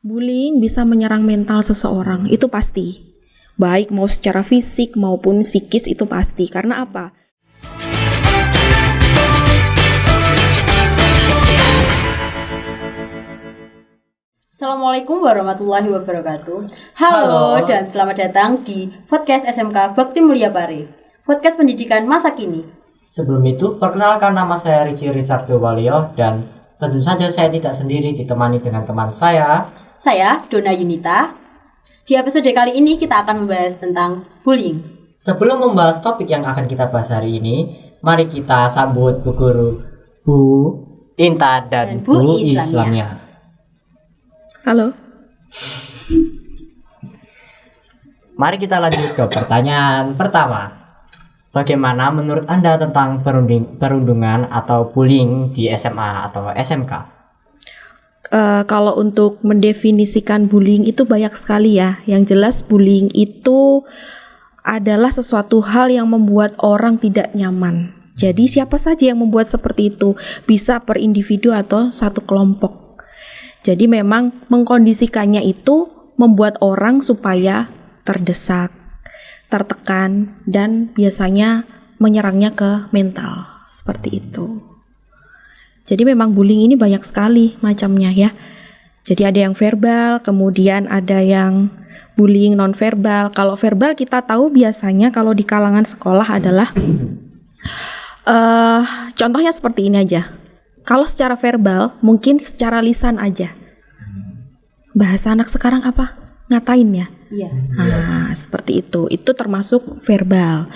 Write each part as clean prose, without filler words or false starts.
Bullying bisa menyerang mental seseorang, itu pasti. Baik mau secara fisik maupun psikis itu pasti. Karena apa? Assalamualaikum warahmatullahi wabarakatuh. Halo dan selamat datang di podcast SMK Bakti Mulia Pare, podcast pendidikan masa kini. Sebelum itu, perkenalkan, nama saya Rici Richardo Walio dan tentu saja saya tidak sendiri, ditemani dengan teman saya Dona Yunita. Di episode kali ini kita akan membahas tentang bullying. Sebelum membahas topik yang akan kita bahas hari ini, mari kita sambut Bu Guru, Bu Inta dan Bu Islamia. Halo. Mari kita lanjut ke pertanyaan pertama. Bagaimana menurut Anda tentang perundungan atau bullying di SMA atau SMK? Kalau untuk mendefinisikan bullying itu banyak sekali ya. Yang jelas bullying itu adalah sesuatu hal yang membuat orang tidak nyaman. Jadi siapa saja yang membuat seperti itu, bisa per individu atau satu kelompok. Jadi memang mengkondisikannya itu membuat orang supaya terdesak, tertekan, dan biasanya menyerangnya ke mental, seperti itu. Jadi memang bullying ini banyak sekali macamnya ya. Jadi ada yang verbal, kemudian ada yang bullying non-verbal. Kalau verbal kita tahu biasanya kalau di kalangan sekolah adalah contohnya seperti ini aja. Kalau secara verbal mungkin secara lisan aja. Bahasa anak sekarang apa? Ngatain ya? Iya. Nah, seperti itu. Itu termasuk verbal.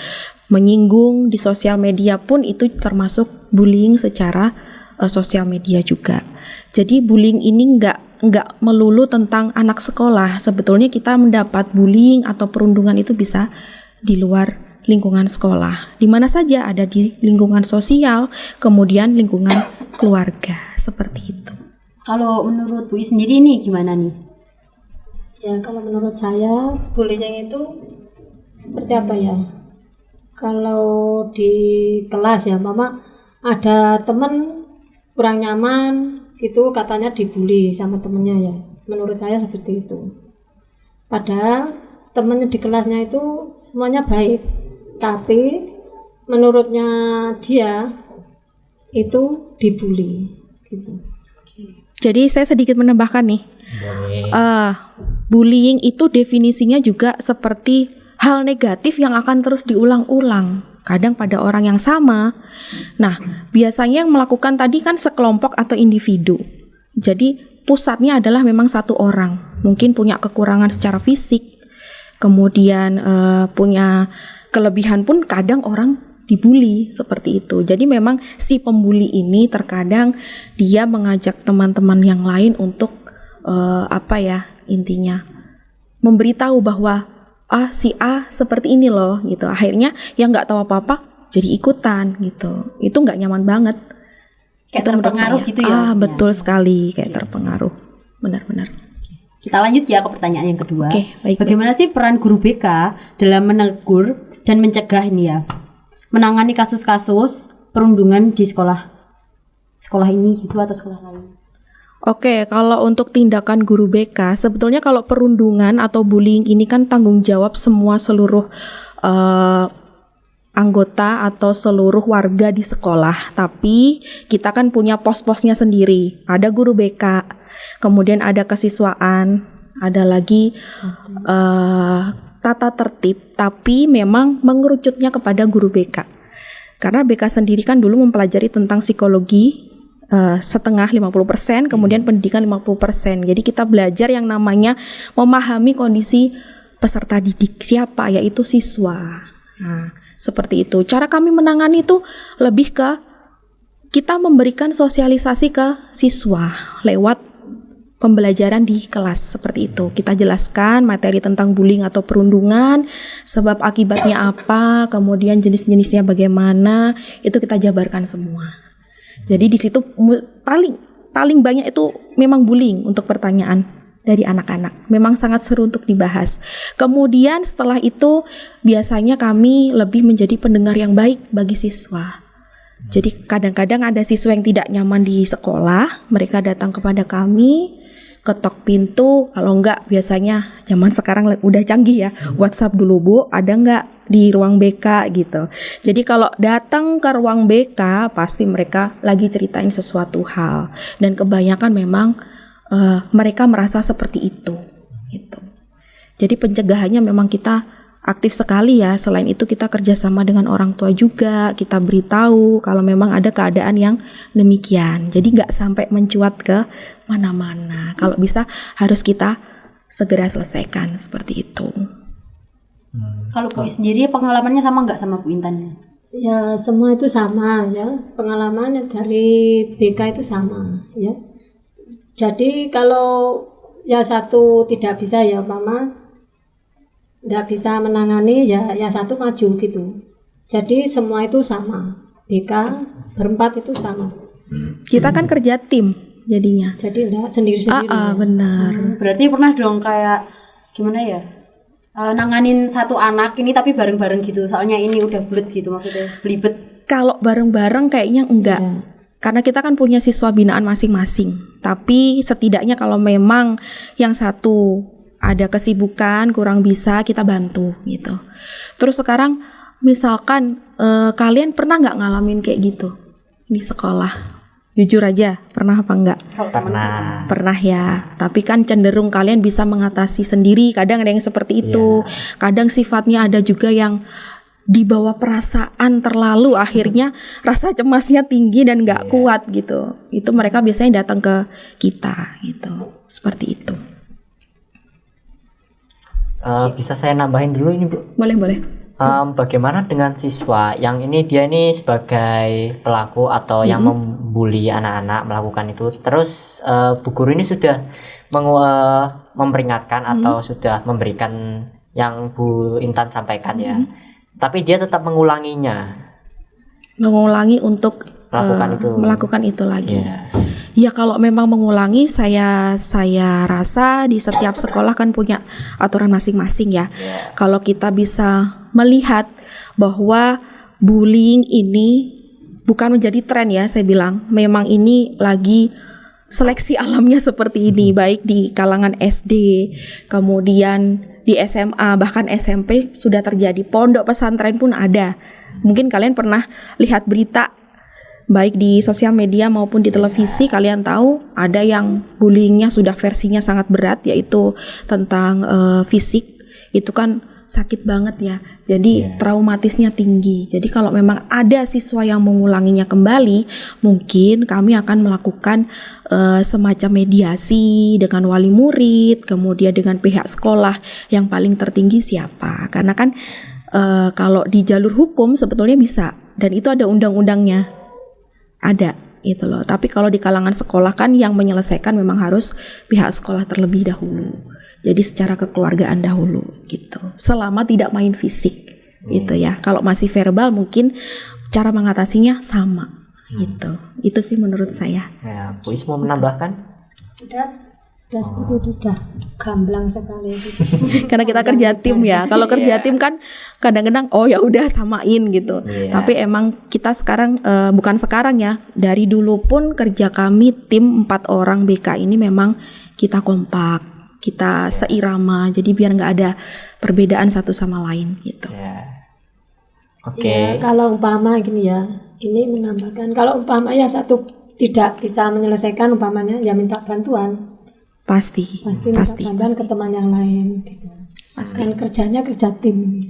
Menyinggung di sosial media pun itu termasuk bullying secara sosial media juga. Jadi bullying ini nggak melulu tentang anak sekolah. Sebetulnya kita mendapat bullying atau perundungan itu bisa di luar lingkungan sekolah. Di mana saja, ada di lingkungan sosial, kemudian lingkungan keluarga, seperti itu. Kalau menurut Bu sendiri nih gimana nih? Ya, kalau menurut saya bullying itu seperti apa ya? Kalau di kelas ya, mama ada teman kurang nyaman gitu, katanya dibully sama temennya ya. Menurut saya seperti itu. Padahal temennya di kelasnya itu semuanya baik, tapi menurutnya dia itu dibully gitu. Jadi saya sedikit menambahkan nih. Bullying itu definisinya juga seperti hal negatif yang akan terus diulang-ulang, kadang pada orang yang sama. Nah, biasanya yang melakukan tadi kan sekelompok atau individu. Jadi pusatnya adalah memang satu orang, mungkin punya kekurangan secara fisik, kemudian punya kelebihan pun kadang orang dibully seperti itu. Jadi memang si pembuli ini terkadang dia mengajak teman-teman yang lain untuk intinya memberitahu bahwa si A seperti ini loh gitu. Akhirnya yang nggak tahu apa-apa jadi ikutan gitu. Itu nggak nyaman banget. Kayak terpengaruh gitu ya. Betul sekali, kayak terpengaruh. Benar-benar. Kita lanjut ya ke pertanyaan yang kedua. Oke, baik. Bagaimana sih peran guru BK dalam menegur dan mencegah ini ya? Menangani kasus-kasus perundungan di sekolah ini gitu atau sekolah lain? Oke, kalau untuk tindakan guru BK, sebetulnya kalau perundungan atau bullying ini kan tanggung jawab seluruh anggota atau seluruh warga di sekolah. Tapi kita kan punya pos-posnya sendiri. Ada guru BK, kemudian ada kesiswaan, ada lagi tata tertib, tapi memang mengerucutnya kepada guru BK. Karena BK sendiri kan dulu mempelajari tentang psikologi setengah 50%, kemudian pendidikan 50%. Jadi kita belajar yang namanya memahami kondisi peserta didik siapa, yaitu siswa. Nah, seperti itu. Cara kami menangani itu lebih ke kita memberikan sosialisasi ke siswa lewat pembelajaran di kelas seperti itu. Kita jelaskan materi tentang bullying atau perundungan, sebab akibatnya apa, kemudian jenis-jenisnya bagaimana, itu kita jabarkan semua. Jadi di situ paling banyak itu memang bullying untuk pertanyaan dari anak-anak. Memang sangat seru untuk dibahas. Kemudian setelah itu biasanya kami lebih menjadi pendengar yang baik bagi siswa. Jadi kadang-kadang ada siswa yang tidak nyaman di sekolah, mereka datang kepada kami. ketok pintu, kalau enggak biasanya zaman sekarang udah canggih ya, WhatsApp dulu Bu, ada enggak di ruang BK gitu. Jadi kalau datang ke ruang BK pasti mereka lagi ceritain sesuatu hal, dan kebanyakan memang mereka merasa seperti itu gitu. Jadi pencegahannya memang kita aktif sekali ya. Selain itu kita kerjasama dengan orang tua juga, kita beritahu kalau memang ada keadaan yang demikian. Jadi nggak sampai mencuat ke mana-mana. Kalau bisa harus kita segera selesaikan seperti itu. Kalau Bu sendiri pengalamannya sama nggak sama Bu Intan? Ya semua itu sama ya, pengalaman dari BK itu sama ya. Jadi kalau ya satu tidak bisa ya Mama, tidak bisa menangani ya satu maju gitu. Jadi semua itu sama, BK berempat itu sama. Kita kan kerja tim jadinya. Jadi enggak sendiri-sendiri. Benar. Berarti pernah dong kayak gimana ya? Nanganin satu anak ini tapi bareng-bareng gitu. Soalnya ini udah bulet gitu, maksudnya belibet. Kalau bareng-bareng kayaknya enggak. Karena kita kan punya siswa binaan masing-masing. Tapi setidaknya kalau memang yang satu ada kesibukan, kurang bisa, kita bantu gitu. Terus sekarang misalkan kalian pernah nggak ngalamin kayak gitu di sekolah? Jujur aja, pernah apa enggak? Pernah. Pernah ya, tapi kan cenderung kalian bisa mengatasi sendiri. Kadang ada yang seperti itu, kadang sifatnya ada juga yang dibawa perasaan terlalu, akhirnya rasa cemasnya tinggi dan nggak kuat gitu. Itu mereka biasanya datang ke kita gitu, seperti itu. Bisa saya nambahin dulu ini Bu? Boleh. Bagaimana dengan siswa yang dia ini sebagai pelaku atau yang membuli anak-anak melakukan itu, terus Bu Guru ini sudah memperingatkan atau sudah memberikan yang Bu Intan sampaikan ya, tapi dia tetap mengulanginya. Mengulangi untuk melakukan itu lagi. Ya kalau memang mengulangi, saya rasa di setiap sekolah kan punya aturan masing-masing ya. Kalau kita bisa melihat bahwa bullying ini bukan menjadi tren ya, saya bilang memang ini lagi seleksi alamnya seperti ini, baik di kalangan SD, kemudian di SMA, bahkan SMP sudah terjadi, pondok pesantren pun ada. Mungkin kalian pernah lihat berita baik di sosial media maupun di televisi, kalian tahu ada yang bullyingnya sudah versinya sangat berat, yaitu tentang fisik. Itu kan sakit banget ya, jadi traumatisnya tinggi. Jadi kalau memang ada siswa yang mengulanginya kembali, mungkin kami akan melakukan semacam mediasi dengan wali murid, kemudian dengan pihak sekolah yang paling tertinggi siapa. Karena kan kalau di jalur hukum sebetulnya bisa, dan itu ada undang-undangnya, ada itu loh. Tapi kalau di kalangan sekolah kan yang menyelesaikan memang harus pihak sekolah terlebih dahulu. Jadi secara kekeluargaan dahulu gitu. Selama tidak main fisik gitu ya. Kalau masih verbal mungkin cara mengatasinya sama gitu. Itu sih menurut saya. Ya, Bu Is mau menambahkan? Sudah gamblang sekali itu. Karena kita kerja tim ya. Kalau kerja tim kan kadang-kadang oh ya udah samain gitu. Tapi emang kita sekarang bukan sekarang ya. Dari dulu pun kerja kami tim 4 orang BK ini memang kita kompak, kita seirama. Jadi biar nggak ada perbedaan satu sama lain gitu. Oke. Ya, kalau umpama gini ya, ini menambahkan kalau umpama ya satu tidak bisa menyelesaikan, umpamanya ya minta bantuan. Pasti minta bantuan ke teman yang lain gitu. Kan kerjanya kerja tim.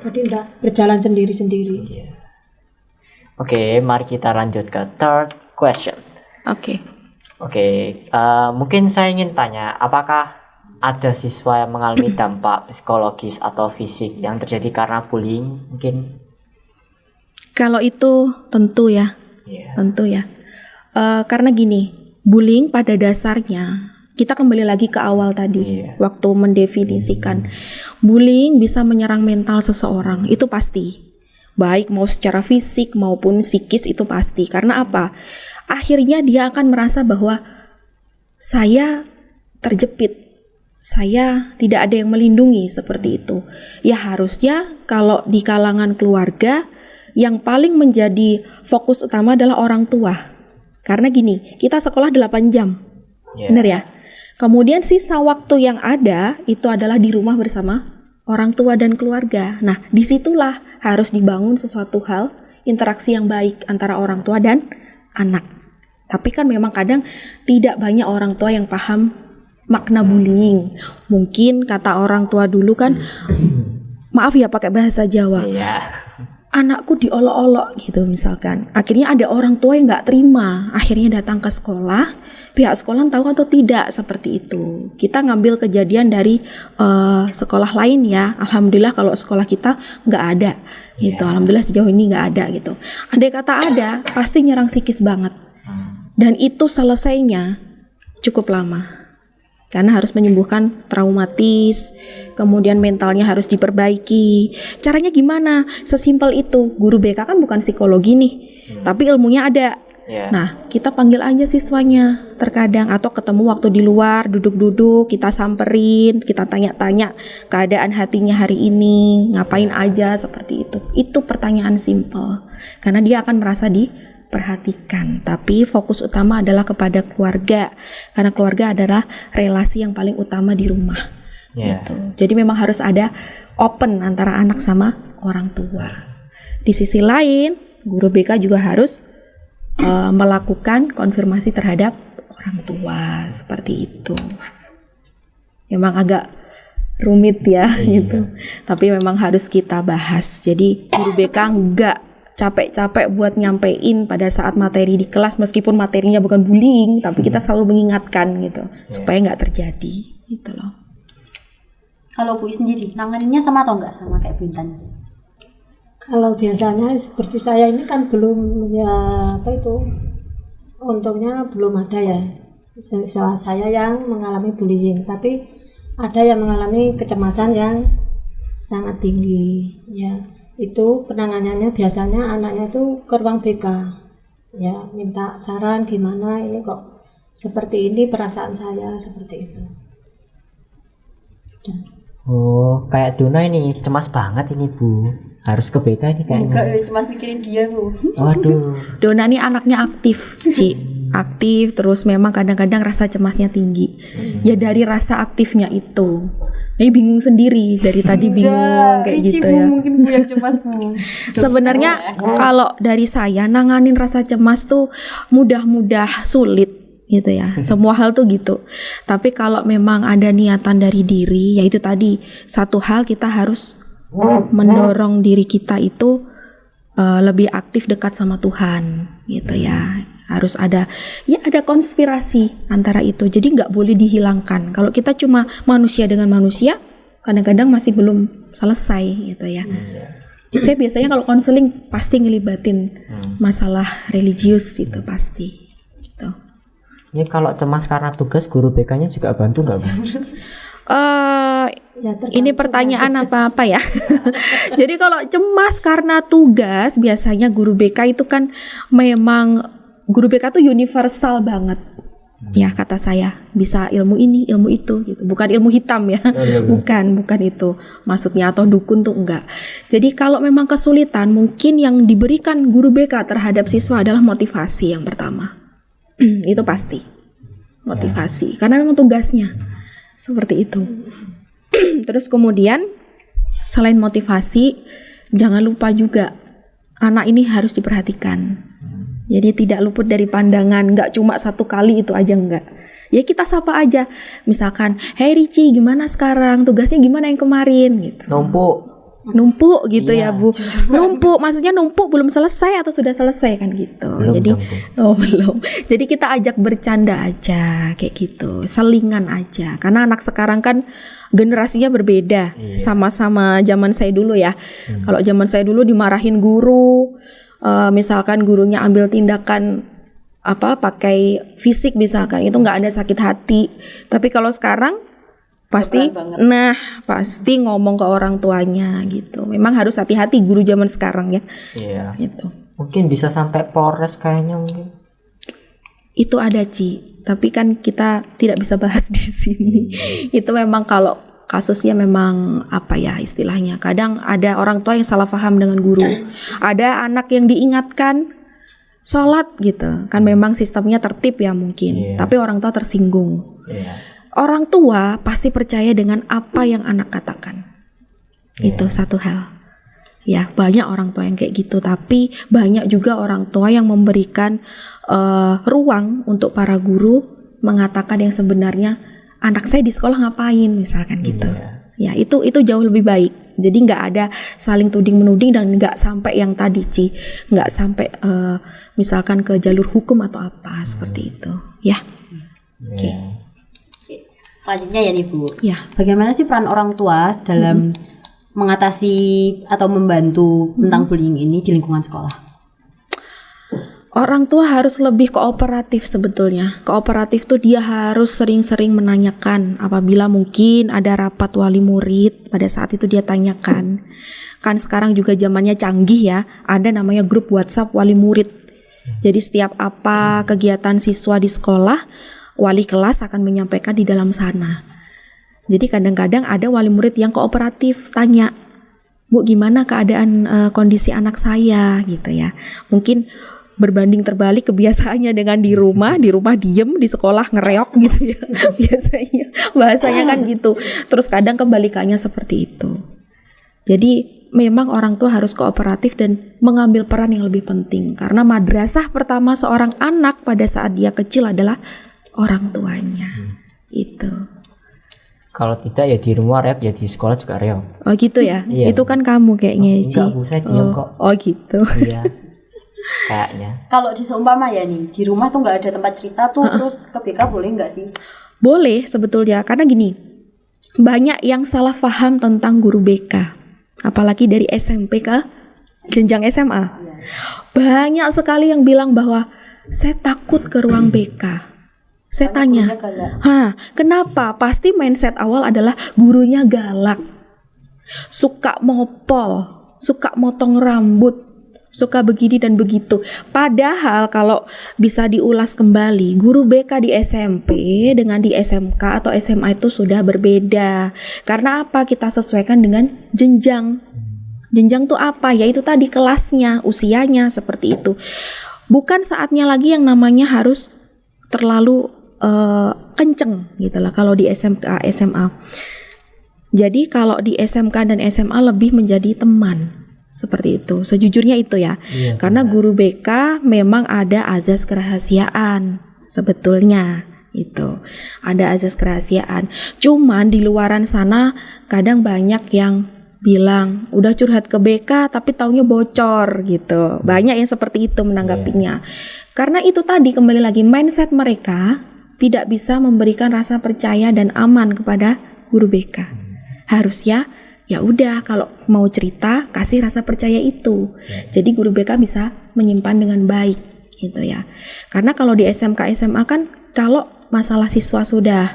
Jadi enggak berjalan sendiri-sendiri. Oke, mari kita lanjut ke third question. Oke, mungkin saya ingin tanya, apakah ada siswa yang mengalami dampak psikologis atau fisik yang terjadi karena bullying mungkin? kalau itu tentu ya. Karena gini, bullying pada dasarnya, kita kembali lagi ke awal tadi, waktu mendefinisikan bullying bisa menyerang mental seseorang, itu pasti. Baik mau secara fisik maupun psikis itu pasti. Karena apa? Akhirnya dia akan merasa bahwa saya terjepit, saya tidak ada yang melindungi, seperti itu. Ya harusnya kalau di kalangan keluarga yang paling menjadi fokus utama adalah orang tua. Karena gini, kita sekolah 8 jam. Iya. Benar ya? Kemudian sisa waktu yang ada itu adalah di rumah bersama orang tua dan keluarga. Nah, disitulah harus dibangun sesuatu hal, interaksi yang baik antara orang tua dan anak. Tapi kan memang kadang tidak banyak orang tua yang paham makna bullying. Mungkin kata orang tua dulu kan, maaf ya pakai bahasa Jawa, Iya. anakku diolok-olok gitu misalkan. Akhirnya ada orang tua yang nggak terima, akhirnya datang ke sekolah. Pihak sekolah tahu atau tidak seperti itu. Kita ngambil kejadian dari sekolah lain ya. Alhamdulillah kalau sekolah kita nggak ada gitu. Alhamdulillah sejauh ini nggak ada gitu. Andai kata ada, pasti nyerang psikis banget. Dan itu selesainya cukup lama. Karena harus menyembuhkan traumatis, kemudian mentalnya harus diperbaiki. Caranya gimana? Sesimpel itu. Guru BK kan bukan psikologi nih, tapi ilmunya ada. Iya. Nah, kita panggil aja siswanya terkadang atau ketemu waktu di luar, duduk-duduk, kita samperin, kita tanya-tanya keadaan hatinya hari ini, ngapain aja seperti itu. Itu pertanyaan simpel. Karena dia akan merasa diperhatikan. Tapi fokus utama adalah kepada keluarga. Karena keluarga adalah relasi yang paling utama di rumah. Iya. Gitu. Jadi memang harus ada open antara anak sama orang tua. Di sisi lain, guru BK juga harus melakukan konfirmasi terhadap orang tua seperti itu. Memang agak rumit ya gitu. Tapi memang harus kita bahas. Jadi guru BK enggak capek-capek buat nyampein pada saat materi di kelas meskipun materinya bukan bullying, tapi kita selalu mengingatkan gitu supaya nggak terjadi gitu loh. Kalau Bu sendiri nanganinnya sama atau enggak sama kayak Bu Intan? Kalau biasanya seperti saya ini kan belum ya apa itu, untungnya belum ada ya saya yang mengalami bullying, tapi ada yang mengalami kecemasan yang sangat tinggi ya. Itu penanganannya biasanya anaknya itu ke ruang BK ya, minta saran gimana ini kok seperti ini perasaan saya seperti itu. Oh, kayak Dona ini cemas banget ini Bu. Harus ke BK ini kayaknya. Cuma mikirin dia Bu. Waduh. Dona ini anaknya aktif, Ci. Aktif, terus memang kadang-kadang rasa cemasnya tinggi. Ya dari rasa aktifnya itu. Ini bingung sendiri, dari tadi bingung kayak gitu ya. Mungkin Bu yang cemas Bu. Sebenarnya kalau dari saya nanganin rasa cemas tuh mudah-mudah sulit gitu ya. Semua hal tuh gitu. Tapi kalau memang ada niatan dari diri, yaitu tadi satu hal kita harus mendorong diri kita itu lebih aktif dekat sama Tuhan gitu ya. Harus ada konspirasi antara itu. Jadi nggak boleh dihilangkan. Kalau kita cuma manusia dengan manusia, kadang-kadang masih belum selesai gitu ya. Saya biasanya kalau konseling pasti ngelibatin masalah religius itu pasti. Gitu. Ini kalau cemas karena tugas, guru BK-nya juga bantu nggak Bu? Ya, Ini pertanyaan apa ya? Jadi kalau cemas karena tugas, biasanya guru BK itu kan memang guru BK tuh universal banget. Ya kata saya, bisa ilmu ini, ilmu itu gitu. Bukan ilmu hitam ya. Bukan itu maksudnya, atau dukun tuh enggak. Jadi kalau memang kesulitan, mungkin yang diberikan guru BK terhadap siswa adalah motivasi yang pertama. Itu pasti. Motivasi, karena memang tugasnya seperti itu. Terus kemudian selain motivasi, jangan lupa juga anak ini harus diperhatikan. Jadi tidak luput dari pandangan, nggak cuma satu kali itu aja enggak. Ya kita sapa aja, misalkan, hey Ricci gimana sekarang, tugasnya gimana yang kemarin gitu. Numpuk gitu ya Bu. Numpuk, maksudnya numpuk belum selesai atau sudah selesai kan gitu. Jadi belum. Jadi kita ajak bercanda aja kayak gitu, selingan aja. Karena anak sekarang kan generasinya berbeda, sama-sama zaman saya dulu ya. Kalau zaman saya dulu dimarahin guru, misalkan gurunya ambil tindakan pakai fisik misalkan, itu nggak ada sakit hati. Tapi kalau sekarang pasti ngomong ke orang tuanya gitu. Memang harus hati-hati guru zaman sekarang ya. Iya. Gitu. Mungkin bisa sampai Polres kayaknya mungkin. Itu ada Ci, tapi kan kita tidak bisa bahas di sini. Itu memang kalau kasusnya memang istilahnya. Kadang ada orang tua yang salah paham dengan guru. Ada anak yang diingatkan sholat gitu. Kan memang sistemnya tertib ya mungkin, tapi orang tua tersinggung. Orang tua pasti percaya dengan apa yang anak katakan. Itu satu hal. Ya, banyak orang tua yang kayak gitu, tapi banyak juga orang tua yang memberikan ruang untuk para guru mengatakan yang sebenarnya anak saya di sekolah ngapain misalkan gitu. Ya, itu jauh lebih baik. Jadi nggak ada saling tuding menuding dan nggak sampai yang tadi nggak sampai misalkan ke jalur hukum atau apa seperti itu. Ya. Oke. Selanjutnya ya nih Bu. Ya. Bagaimana sih peran orang tua dalam mengatasi atau membantu tentang bullying ini di lingkungan sekolah? Orang tua harus lebih kooperatif sebetulnya. Kooperatif tuh dia harus sering-sering menanyakan apabila mungkin ada rapat wali murid, pada saat itu dia tanyakan. Kan sekarang juga zamannya canggih ya, ada namanya grup WhatsApp wali murid. Jadi setiap apa kegiatan siswa di sekolah, wali kelas akan menyampaikan di dalam sana. Jadi kadang-kadang ada wali murid yang kooperatif tanya, Bu gimana keadaan kondisi anak saya gitu ya. Mungkin berbanding terbalik kebiasaannya dengan di rumah diem, di sekolah ngereok gitu ya. Biasanya bahasanya kan gitu. Terus kadang kebalikannya seperti itu. Jadi memang orang tua harus kooperatif dan mengambil peran yang lebih penting. Karena madrasah pertama seorang anak pada saat dia kecil adalah orang tuanya. Itu. Kalau tidak ya di rumah reok, ya di sekolah juga reok. Oh gitu ya? Iya. Itu kan kamu kayaknya Ci. Enggak, Bu, saya diam kok. Oh gitu. Iya. Kayaknya. Kalau di seumpama ya nih, di rumah tuh nggak ada tempat cerita tuh, terus ke BK boleh nggak sih? Boleh sebetulnya, karena gini, banyak yang salah paham tentang guru BK, apalagi dari SMP ke jenjang SMA. Banyak sekali yang bilang bahwa saya takut ke ruang BK. Saya tanya, kenapa? Pasti mindset awal adalah gurunya galak, suka mopol, suka motong rambut, suka begini dan begitu. Padahal kalau bisa diulas kembali, guru BK di SMP dengan di SMK atau SMA itu sudah berbeda. Karena apa? Kita sesuaikan dengan jenjang. Jenjang itu apa? Yaitu tadi kelasnya, usianya seperti itu. Bukan saatnya lagi yang namanya harus terlalu kenceng gitu lah kalau di SMK, SMA. Jadi kalau di SMK dan SMA lebih menjadi teman. Seperti itu, sejujurnya itu ya. Karena guru BK memang ada azas kerahasiaan sebetulnya itu. Ada azas kerahasiaan. Cuman di luaran sana kadang banyak yang bilang udah curhat ke BK tapi taunya bocor gitu. Banyak yang seperti itu menanggapinya. Karena itu tadi kembali lagi mindset mereka tidak bisa memberikan rasa percaya dan aman kepada guru BK. Harusnya ya udah kalau mau cerita kasih rasa percaya itu. Jadi guru BK bisa menyimpan dengan baik gitu ya. Karena kalau di SMK SMA kan kalau masalah siswa sudah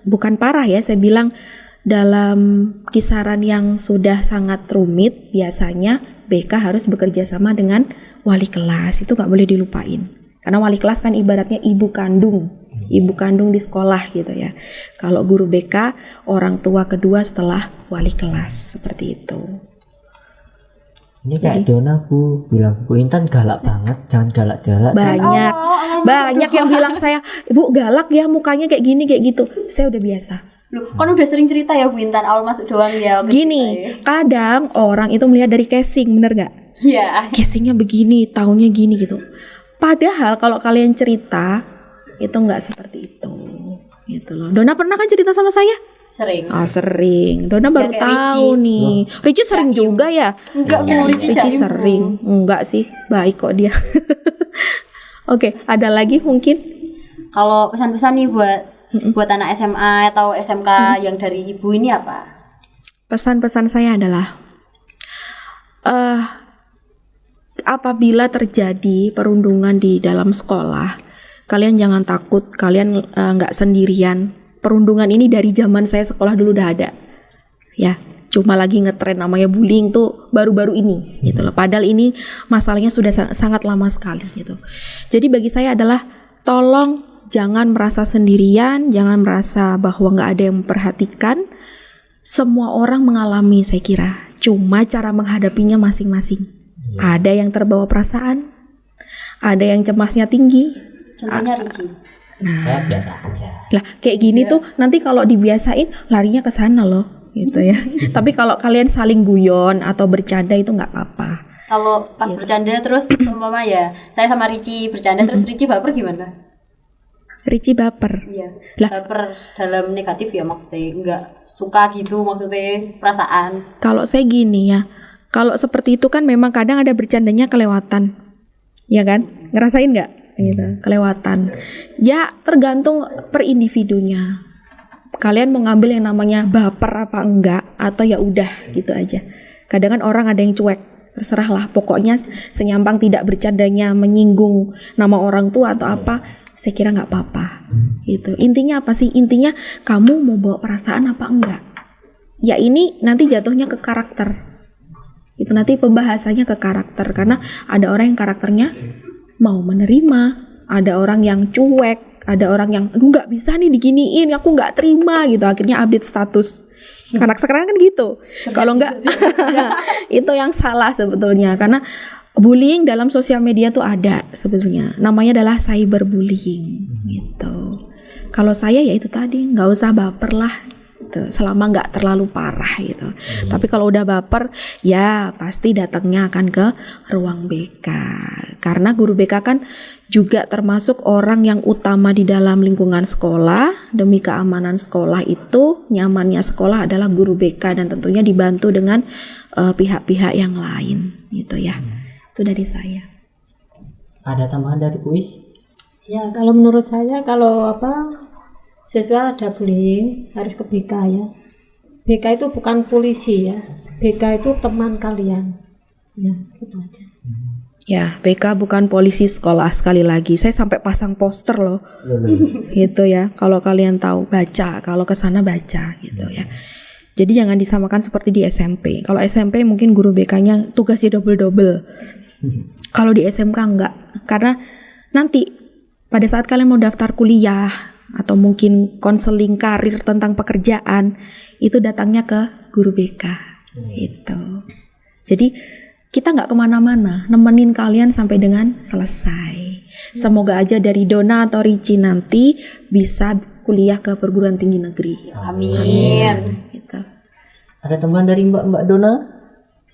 bukan parah ya, saya bilang dalam kisaran yang sudah sangat rumit, biasanya BK harus bekerja sama dengan wali kelas. Itu nggak boleh dilupain. Karena wali kelas kan ibaratnya ibu kandung di sekolah gitu ya. Kalau guru BK orang tua kedua setelah wali kelas, seperti itu. Ini kayak Dona Bu bilang, Bu Intan galak banget, jangan galak-galak. Banyak yang bilang saya, Ibu galak ya mukanya kayak gini kayak gitu. Saya udah biasa. Loh, kan udah sering cerita ya Bu Intan, awal masuk doang ya. Gini, kadang orang itu melihat dari casing, bener gak? Iya. Casingnya begini, tahunnya gini gitu. Padahal kalau kalian cerita itu nggak seperti itu, gitu loh. Dona pernah kan cerita sama saya? Sering. Oh sering. Dona baru tahu nih. Richie sering juga ya? Enggak Bu, Richie sering. Enggak sih, baik kok dia. Oke, ada lagi mungkin? Kalau pesan-pesan nih buat anak SMA atau SMK yang dari ibu ini apa? Pesan-pesan saya adalah apabila terjadi perundungan di dalam sekolah, kalian jangan takut, kalian nggak sendirian. Perundungan ini dari zaman saya sekolah dulu udah ada, ya. Cuma lagi ngetren namanya bullying tuh baru-baru ini, gitu loh. Padahal ini masalahnya sudah sangat lama sekali, gitu. Jadi bagi saya adalah tolong jangan merasa sendirian, jangan merasa bahwa nggak ada yang memperhatikan. Semua orang mengalami, saya kira. Cuma cara menghadapinya masing-masing. Ada yang terbawa perasaan, ada yang cemasnya tinggi. Contohnya Ricci. Saya biasa aja. Lah kayak gini tuh nanti kalau dibiasain larinya ke sana loh gitu ya. Tapi kalau kalian saling guyon atau bercanda itu nggak apa-apa. Kalau pas bercanda terus umpama ya, saya sama Ricci bercanda terus Ricci baper gimana? Ricci baper. Iya. Lah. Baper dalam negatif ya, maksudnya enggak suka gitu, maksudnya perasaan. Kalau saya gini ya, kalau seperti itu kan memang kadang ada bercandanya kelewatan, ya kan? Ngerasain nggak? Gitu, kelewatan. Ya tergantung per individunya. Kalian mau ngambil yang namanya baper apa enggak, atau ya udah gitu aja. Kadang kan orang ada yang cuek, terserah lah. Pokoknya senyampang tidak bercandanya menyinggung nama orang tua atau apa, saya kira nggak apa-apa. Gitu. Intinya apa sih? Intinya kamu mau bawa perasaan apa enggak? Ya ini nanti jatuhnya ke karakter. Itu nanti pembahasannya ke karakter, karena ada orang yang karakternya mau menerima, ada orang yang cuek, ada orang yang aduh nggak bisa nih diginiin, aku nggak terima gitu, akhirnya update status. Anak sekarang kan gitu. Kalau nggak itu yang salah sebetulnya, karena bullying dalam sosial media tuh ada sebetulnya, namanya adalah cyberbullying gitu. Kalau saya ya itu tadi, nggak usah baper lah gitu, selama nggak terlalu parah gitu. Tapi kalau udah baper ya pasti datangnya akan ke ruang BK, karena guru BK kan juga termasuk orang yang utama di dalam lingkungan sekolah. Demi keamanan sekolah itu, nyamannya sekolah adalah guru BK, dan tentunya dibantu dengan pihak-pihak yang lain gitu ya. Itu dari saya. Ada tambahan dari kuis? Ya kalau menurut saya, kalau siswa ada bullying harus ke BK ya. BK itu bukan polisi ya. BK itu teman kalian. Ya, gitu aja. Ya, BK bukan polisi sekolah, sekali lagi. Saya sampai pasang poster loh. Gitu ya. Kalau kalian tahu, baca. Kalau ke sana baca gitu ya. Jadi jangan disamakan seperti di SMP. Kalau SMP mungkin guru BK-nya tugasnya double-double. Kalau di SMK enggak. Karena nanti pada saat kalian mau daftar kuliah atau mungkin konseling karir tentang pekerjaan, itu datangnya ke guru BK. Gitu. Jadi kita nggak kemana-mana, nemenin kalian sampai dengan selesai. Semoga aja dari Dona atau Ricci nanti bisa kuliah ke perguruan tinggi negeri. Amin. Gitu. Ada tambahan dari Mbak Dona?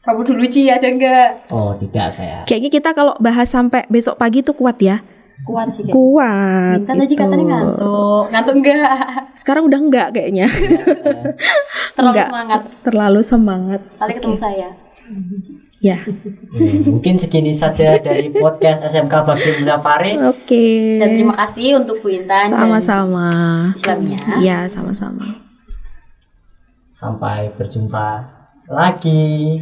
Kamu dulu Ci, ada enggak? Oh tidak, saya. Kayaknya kita kalau bahas sampai besok pagi tuh kuat ya. Kuat sih. Kuat. Minta tadi katanya ngantuk. Ngantuk enggak? Sekarang udah enggak kayaknya. Terlalu Enggak. semangat. Terlalu semangat. Kali ketemu saya. Ya. Mungkin segini saja dari podcast SMK Bagri Mulia Pare. Oke. Dan terima kasih untuk Bu Intan Sama-sama. dan Islamnya. Iya, sama-sama. Sampai berjumpa lagi.